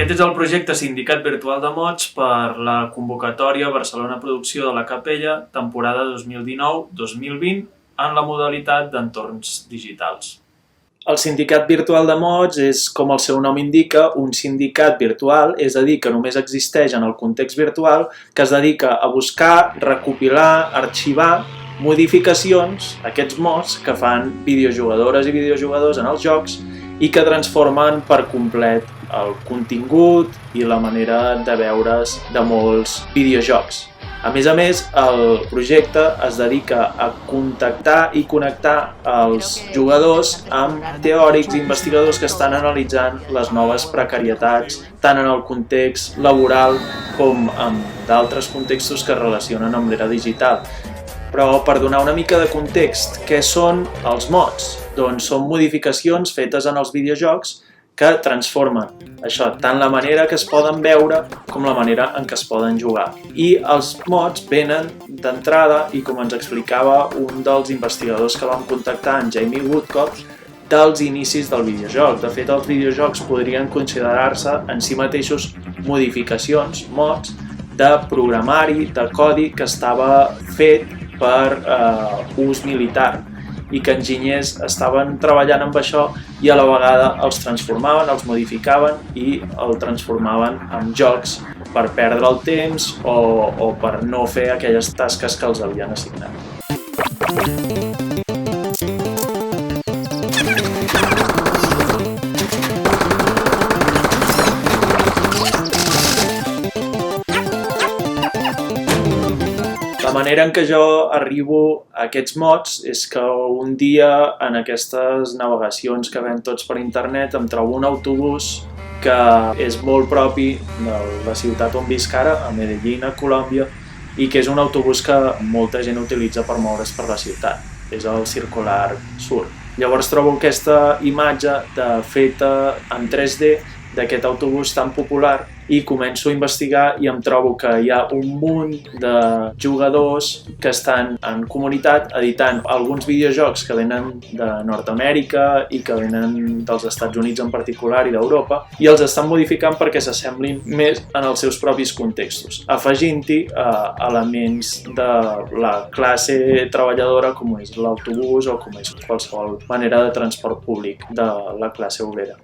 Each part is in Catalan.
Aquest és el projecte Sindicat Virtual de Mods per la convocatòria Barcelona Producció de la Capella, temporada 2019-2020, en la modalitat d'entorns digitals. El Sindicat Virtual de Mods és, com el seu nom indica, un sindicat virtual, és a dir, que només existeix en el context virtual, que es dedica a buscar, recopilar, arxivar modificacions, aquests mods que fan videojugadores i videojugadors en els jocs i que transformen per complet el contingut i la manera de veure's de molts videojocs. A més, el projecte es dedica a contactar i connectar els jugadors amb teòrics i investigadors que estan analitzant les noves precarietats, tant en el context laboral com en d'altres contextos que es relacionen amb l'era digital. Però per donar una mica de context, què són els mods? Doncs són modificacions fetes en els videojocs que transformen això, tant la manera que es poden veure com la manera en què es poden jugar. I els mods venen d'entrada, i com ens explicava un dels investigadors que vam contactar, en Jamie Woodcock, dels inicis del videojoc. De fet, els videojocs podrien considerar-se en si mateixos modificacions, mods, de programari, de codi que estava fet per ús militar i que enginyers estaven treballant amb això i a la vegada els transformaven, els modificaven i el transformaven en jocs per perdre el temps o per no fer aquelles tasques que els havien assignat. La manera en què jo arribo a aquests mods és que un dia en aquestes navegacions que fem tots per internet em trobo un autobús que és molt propi de la ciutat on visc ara, a Medellín, a Colòmbia, i que és un autobús que molta gent utilitza per moure's per la ciutat. És el Circular Sur. Llavors trobo aquesta imatge feta en 3D d'aquest autobús tan popular i començo a investigar i em trobo que hi ha un munt de jugadors que estan en comunitat editant alguns videojocs que venen de Nord-Amèrica i que venen dels Estats Units en particular i d'Europa i els estan modificant perquè s'assemblin més en els seus propis contextos, afegint-hi elements de la classe treballadora com és l'autobús o com és qualsevol manera de transport públic de la classe obrera.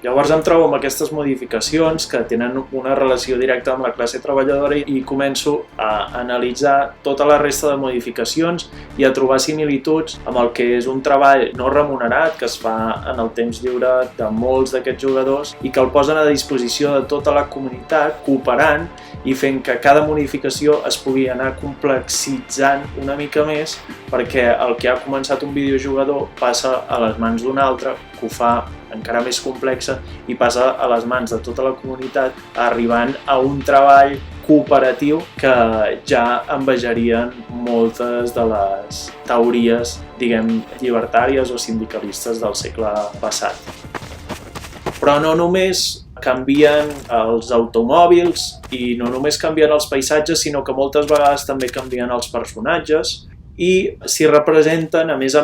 Llavors em trobo amb aquestes modificacions que tenen una relació directa amb la classe treballadora i començo a analitzar tota la resta de modificacions i a trobar similituds amb el que és un treball no remunerat que es fa en el temps lliure de molts d'aquests jugadors i que el posen a disposició de tota la comunitat cooperant i fent que cada modificació es pugui anar complexitzant una mica més perquè el que ha començat un videojugador passa a les mans d'un altre que ho fa encara més complexa i passa a les mans de tota la comunitat arribant a un treball cooperatiu que ja envejarien moltes de les teories, diguem, llibertàries o sindicalistes del segle passat. Però no només canvien els automòbils i no només canvien els paisatges, sinó que moltes vegades també canvien els personatges i s'hi representen, a més,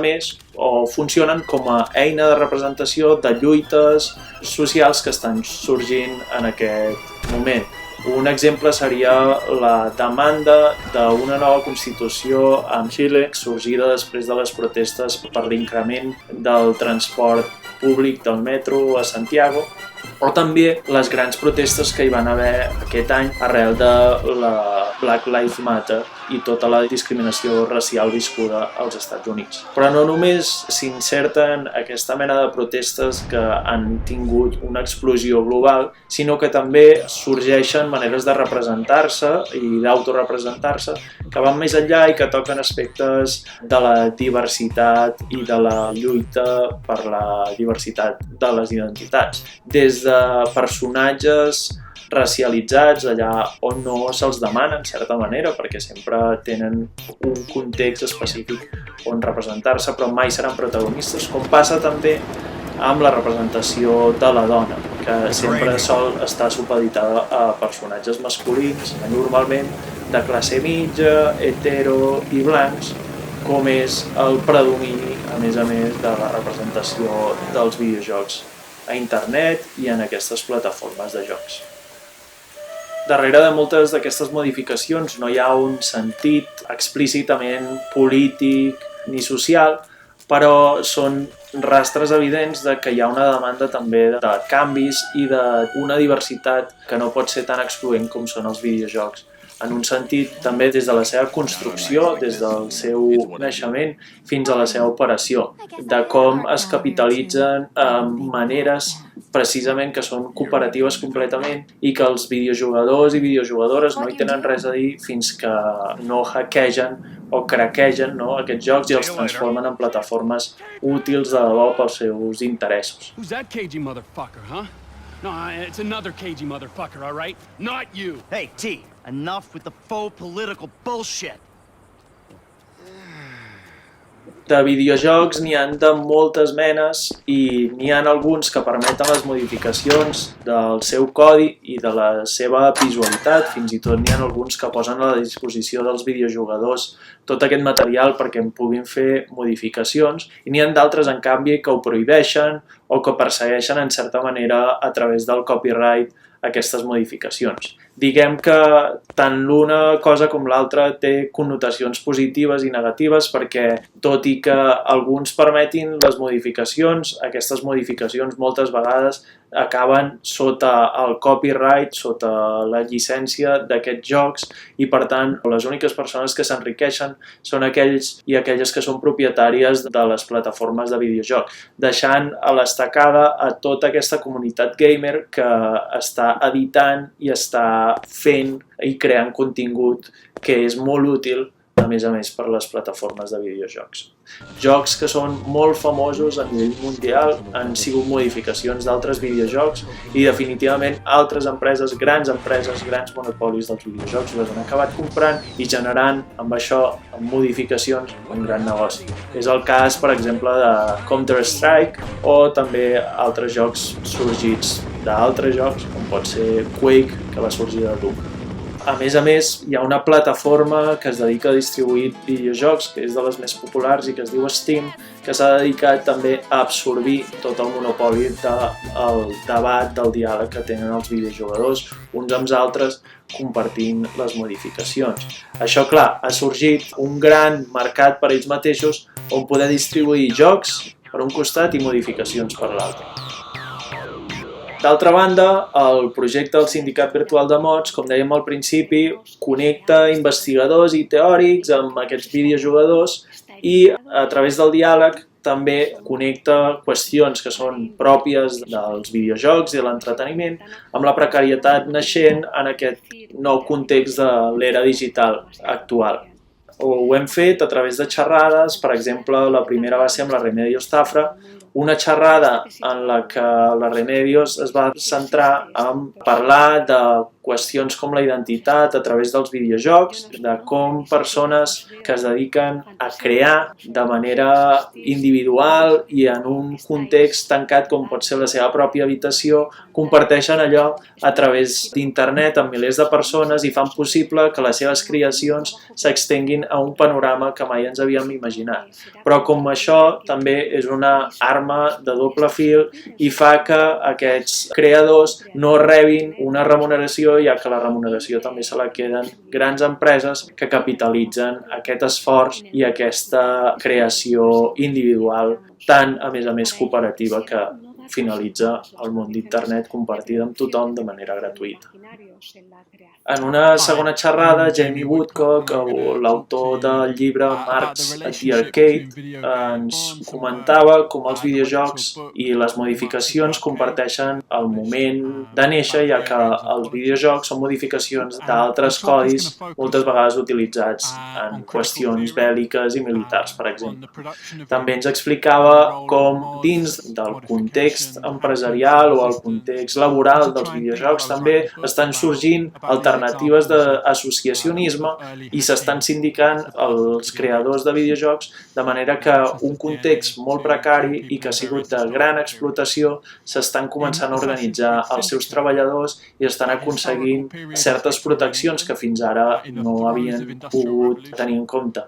o funcionen com a eina de representació de lluites socials que estan sorgint en aquest moment. Un exemple seria la demanda d'una nova Constitució en Xile, sorgida després de les protestes per l'increment del transport públic del metro a Santiago, o també les grans protestes que hi van haver aquest any arrel de la Black Lives Matter i tota la discriminació racial viscuda als Estats Units. Però no només s'inserten aquesta mena de protestes que han tingut una explosió global, sinó que també sorgeixen maneres de representar-se i d'autorepresentar-se que van més enllà i que toquen aspectes de la diversitat i de la lluita per la diversitat de les identitats. Des de personatges racialitzats allà on no se'ls demana, en certa manera, perquè sempre tenen un context específic on representar-se, però mai seran protagonistes, com passa també amb la representació de la dona, que sempre sol estar supeditada a personatges masculins, normalment de classe mitja, hetero i blancs, com és el predomini, a més, de la representació dels videojocs a internet i en aquestes plataformes de jocs. Darrere de moltes d'aquestes modificacions no hi ha un sentit explícitament polític ni social, però són rastres evidents de que hi ha una demanda també de canvis i d'una diversitat que no pot ser tan excloent com són els videojocs. En un sentit, també des de la seva construcció, des del seu naixement fins a la seva operació, de com es capitalitzen maneres precisament que són cooperatives completament i que els videojugadors i videojugadores no hi tenen res a dir fins que no hackegen o craquegen aquests jocs i els transformen en plataformes útils de debò pels seus interessos. Who's that cagey motherfucker, huh? No, it's another cagey motherfucker, all right? Not you! Hey, T, enough with the faux political bullshit. De videojocs n'hi han de moltes menes i n'hi ha alguns que permeten les modificacions del seu codi i de la seva visualitat, fins i tot n'hi ha alguns que posen a la disposició dels videojugadors tot aquest material perquè en puguin fer modificacions, i n'hi ha d'altres, en canvi, que ho prohibeixen o que persegueixen en certa manera a través del copyright aquestes modificacions. Diguem que tant l'una cosa com l'altra té connotacions positives i negatives perquè, tot i que alguns permetin les modificacions, aquestes modificacions moltes vegades acaben sota el copyright, sota la llicència d'aquests jocs, i per tant les úniques persones que s'enriqueixen són aquells i aquelles que són propietàries de les plataformes de videojoc, deixant a l'estacada a tota aquesta comunitat gamer que està editant i està fent i creant contingut que és molt útil, a més per les plataformes de videojocs. Jocs que són molt famosos a nivell mundial han sigut modificacions d'altres videojocs i definitivament altres empreses, grans monopolis dels videojocs, les han acabat comprant i generant amb això, amb modificacions, un gran negoci. És el cas, per exemple, de Counter-Strike o també altres jocs sorgits d'altres jocs, com pot ser Quake, que va sorgir de Doom. A més, hi ha una plataforma que es dedica a distribuir videojocs, que és de les més populars i que es diu Steam, que s'ha dedicat també a absorbir tot el monopoli del debat, del diàleg que tenen els videojugadors, uns amb els altres, compartint les modificacions. Això, clar, ha sorgit un gran mercat per ells mateixos on poder distribuir jocs per un costat i modificacions per l'altre. D'altra banda, el projecte del Sindicat Virtual de Mods, com dèiem al principi, connecta investigadors i teòrics amb aquests videojugadors i a través del diàleg també connecta qüestions que són pròpies dels videojocs i de l'entreteniment amb la precarietat naixent en aquest nou context de l'era digital actual. Ho hem fet a través de xerrades, per exemple, la primera va ser amb la Remedios Zafra, una xerrada en la que la Remedios es va centrar en parlar de qüestions com la identitat a través dels videojocs, de com persones que es dediquen a crear de manera individual i en un context tancat com pot ser la seva pròpia habitació, comparteixen allò a través d'internet amb milers de persones i fan possible que les seves creacions s'extenguin a un panorama que mai ens havíem imaginat. Però com això també és una arma de doble fil i fa que aquests creadors no rebin una remuneració, ja que la remuneració també se la queden grans empreses que capitalitzen aquest esforç i aquesta creació individual tan, a més, cooperativa que finalitza el món d'internet compartida amb tothom de manera gratuïta. En una segona xerrada, Jamie Woodcock, l'autor del llibre Marx at the Arcade, ens comentava com els videojocs i les modificacions comparteixen el moment de néixer, ja que els videojocs són modificacions d'altres codis, moltes vegades utilitzats en qüestions bèl·liques i militars, per exemple. També ens explicava com dins del context empresarial o el context laboral dels videojocs també estan sorgint alternatives d'associacionisme i s'estan sindicant els creadors de videojocs de manera que un context molt precari i que ha sigut de gran explotació s'estan començant a organitzar els seus treballadors i estan aconseguint certes proteccions que fins ara no havien pogut tenir en compte.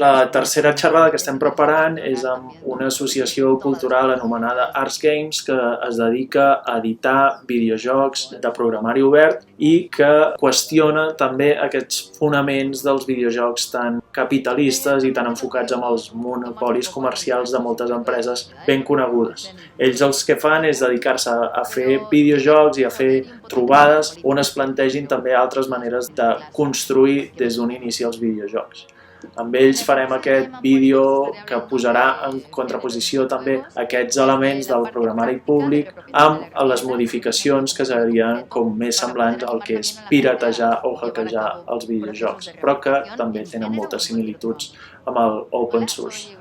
La tercera xerrada que estem preparant és amb una associació cultural anomenada Arts Games, que es dedica a editar videojocs de programari obert i que qüestiona també aquests fonaments dels videojocs tan capitalistes i tan enfocats amb els monopolis comercials de moltes empreses ben conegudes. Ells els que fan és dedicar-se a fer videojocs i a fer trobades on es plantegin també altres maneres de construir des d'un inici els videojocs. Amb ells farem aquest vídeo que posarà en contraposició també aquests elements del programari públic amb les modificacions que serien com més semblants al que és piratejar o hackejar els videojocs, però que també tenen moltes similituds amb el open source.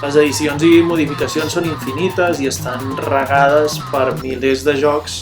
Les edicions i modificacions són infinites i estan regades per milers de jocs.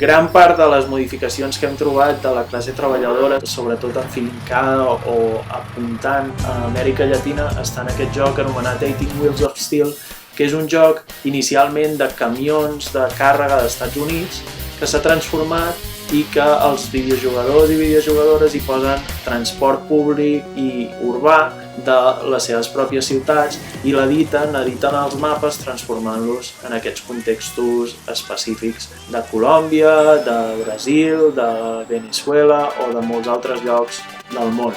Gran part de les modificacions que hem trobat de la classe treballadora, sobretot afincada o apuntant a Amèrica Llatina, està en aquest joc anomenat 18 Wheels of Steel, que és un joc inicialment de camions de càrrega dels Estats Units que s'ha transformat i que els videojugadors i videojugadores hi posen transport públic i urbà de les seves pròpies ciutats i editen els mapes transformant-los en aquests contextos específics de Colòmbia, de Brasil, de Venezuela o de molts altres llocs del món.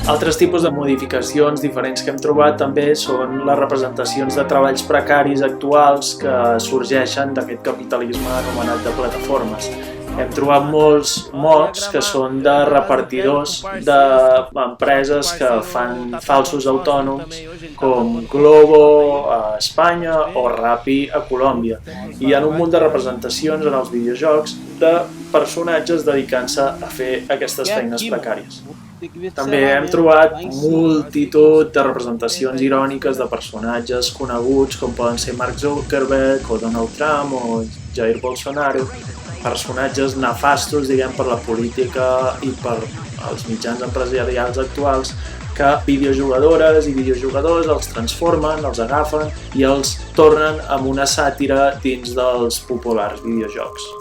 Altres tipus de modificacions diferents que hem trobat també són les representacions de treballs precaris actuals que sorgeixen d'aquest capitalisme anomenat de plataformes. Hem trobat molts mods que són de repartidors d'empreses que fan falsos autònoms com Globo a Espanya o Rappi a Colòmbia. I hi ha un munt de representacions en els videojocs de personatges dedicant-se a fer aquestes feines precàries. També hem trobat multitud de representacions iròniques de personatges coneguts com poden ser Mark Zuckerberg o Donald Trump o Jair Bolsonaro, personatges nefastos, per la política i per els mitjans empresarials actuals que videojugadores i videojugadors els transformen, els agafen i els tornen amb una sàtira dins dels populars videojocs.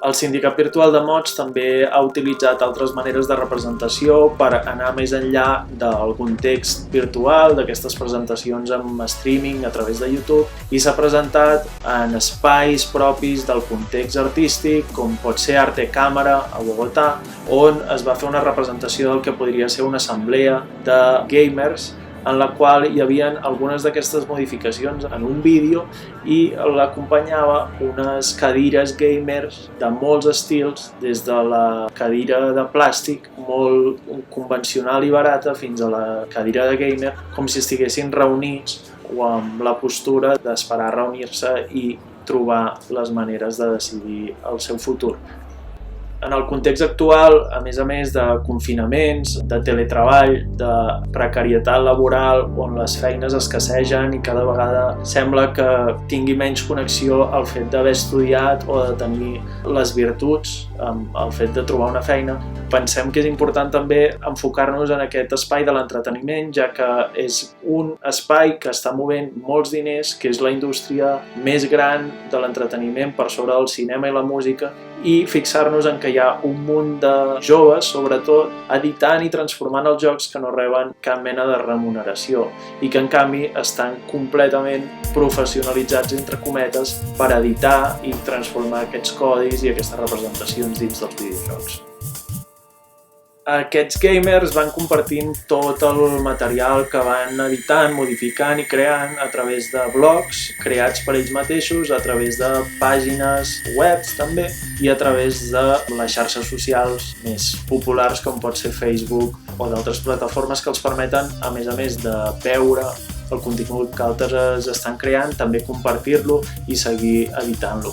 El Sindicat Virtual de Mods també ha utilitzat altres maneres de representació per anar més enllà del context virtual, d'aquestes presentacions amb streaming a través de YouTube, i s'ha presentat en espais propis del context artístic, com pot ser Arte Càmera a Bogotà, on es va fer una representació del que podria ser una assemblea de gamers en la qual hi havia algunes d'aquestes modificacions en un vídeo i l'acompanyava unes cadires gamers de molts estils, des de la cadira de plàstic molt convencional i barata fins a la cadira de gamer, com si estiguessin reunits o amb la postura d'esperar reunir-se i trobar les maneres de decidir el seu futur. En el context actual, a més de confinaments, de teletreball, de precarietat laboral, on les feines escassegen i cada vegada sembla que tingui menys connexió el fet d'haver estudiat o de tenir les virtuts amb el fet de trobar una feina, pensem que és important també enfocar-nos en aquest espai de l'entreteniment, ja que és un espai que està movent molts diners, que és la indústria més gran de l'entreteniment per sobre del cinema i la música, i fixar-nos en que hi ha un munt de joves, sobretot, editant i transformant els jocs que no reben cap mena de remuneració i que en canvi estan completament professionalitzats, entre cometes, per editar i transformar aquests codis i aquestes representacions dins dels videojocs. Aquests gamers van compartint tot el material que van editant, modificant i creant a través de blogs creats per ells mateixos, a través de pàgines webs també i a través de les xarxes socials més populars com pot ser Facebook o d'altres plataformes que els permeten, a més de veure el contingut que altres estan creant, també compartir-lo i seguir editant-lo.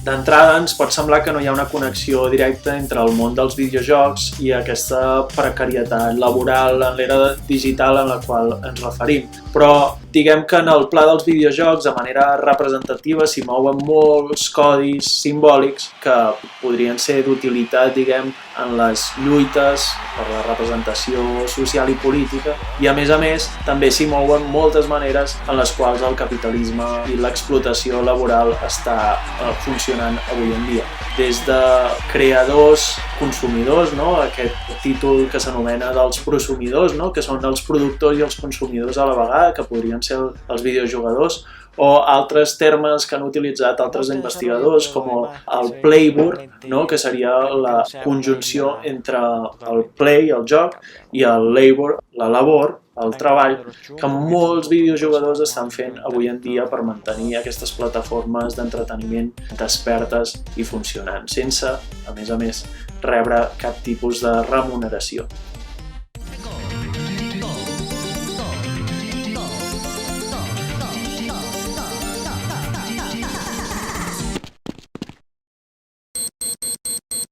D'entrada ens pot semblar que no hi ha una connexió directa entre el món dels videojocs i aquesta precarietat laboral en l'era digital en la qual ens referim. Però diguem que en el pla dels videojocs, de manera representativa, s'hi mouen molts codis simbòlics que podrien ser d'utilitat, diguem, en les lluites per la representació social i política, i a més, també s'hi mouen moltes maneres en les quals el capitalisme i l'explotació laboral està funcionant avui en dia. Des de creadors, consumidors, no? Aquest títol que s'anomena dels prosumidors, no? Que són els productors i els consumidors a la vegada, que podrien ser els videojugadors, o altres termes que han utilitzat altres investigadors, com el playbur, no? Que seria la conjunció entre el play, el joc, i el labor, la labor, el treball, que molts videojugadors estan fent avui en dia per mantenir aquestes plataformes d'entreteniment despertes i funcionant, sense, a més, rebre cap tipus de remuneració.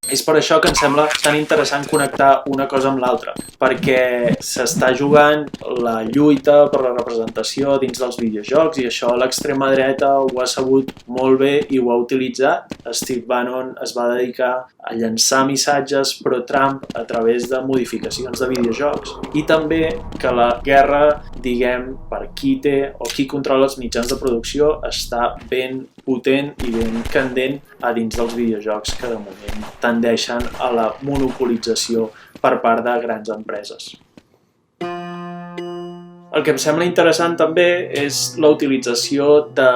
És per això que em sembla tan interessant connectar una cosa amb l'altra, perquè s'està jugant la lluita per la representació dins dels videojocs i això l'extrema dreta ho ha sabut molt bé i ho ha utilitzat. Steve Bannon es va dedicar a llançar missatges pro-Trump a través de modificacions de videojocs i també que la guerra, diguem, per qui té o qui controla els mitjans de producció està ben potent i ben candent a dins dels videojocs que de moment tendeixen a la monopolització per part de grans empreses. El que em sembla interessant també és la utilització de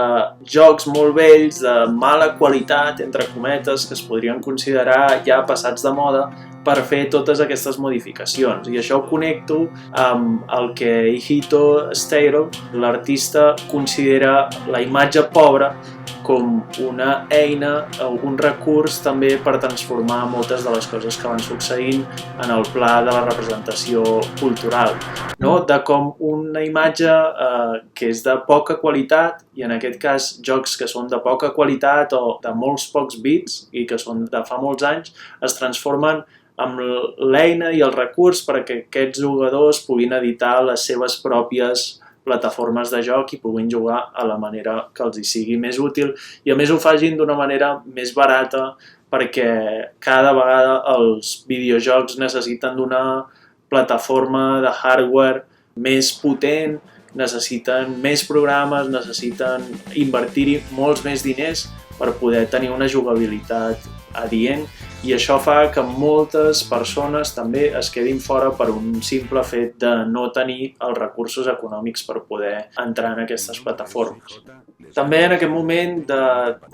jocs molt vells, de mala qualitat, entre cometes, que es podrien considerar ja passats de moda, per fer totes aquestes modificacions. I això ho connecto amb el que Hito Steyr, l'artista, considera la imatge pobra com una eina o un recurs també per transformar moltes de les coses que van succeint en el pla de la representació cultural, no? De com una imatge que és de poca qualitat, i en aquest cas jocs que són de poca qualitat o de molts pocs bits i que són de fa molts anys, es transformen amb l'eina i el recurs perquè aquests jugadors puguin editar les seves pròpies plataformes de joc i puguin jugar a la manera que els hi sigui més útil i a més ho facin d'una manera més barata perquè cada vegada els videojocs necessiten d'una plataforma de hardware més potent, necessiten més programes, necessiten invertir-hi molts més diners per poder tenir una jugabilitat adient i això fa que moltes persones també es quedin fora per un simple fet de no tenir els recursos econòmics per poder entrar en aquestes plataformes. També en aquest moment de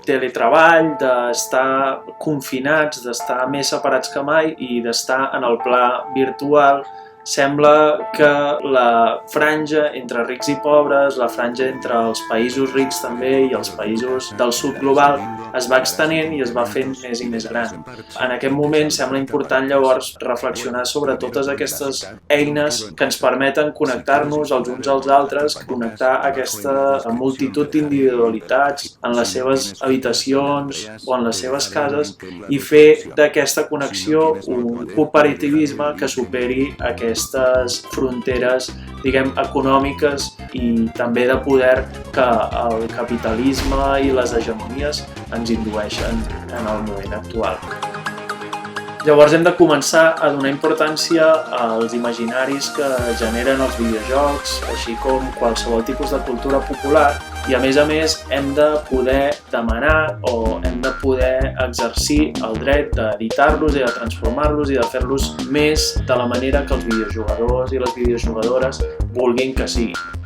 teletreball, d'estar confinats, d'estar més separats que mai i d'estar en el pla virtual, sembla que la franja entre rics i pobres, la franja entre els països rics també i els països del sud global es va extenent i es va fent més i més gran. En aquest moment sembla important llavors reflexionar sobre totes aquestes eines que ens permeten connectar-nos els uns als altres, connectar aquesta multitud d'individualitats en les seves habitacions o en les seves cases i fer d'aquesta connexió un cooperativisme que superi aquestes fronteres, diguem, econòmiques i també de poder que el capitalisme i les hegemonies ens indueixen en el moment actual. Llavors hem de començar a donar importància als imaginaris que generen els videojocs, així com qualsevol tipus de cultura popular, i a més hem de poder demanar o hem de poder exercir el dret d'editar-los i de transformar-los i de fer-los més de la manera que els videojugadors i les videojugadores vulguin que sigui.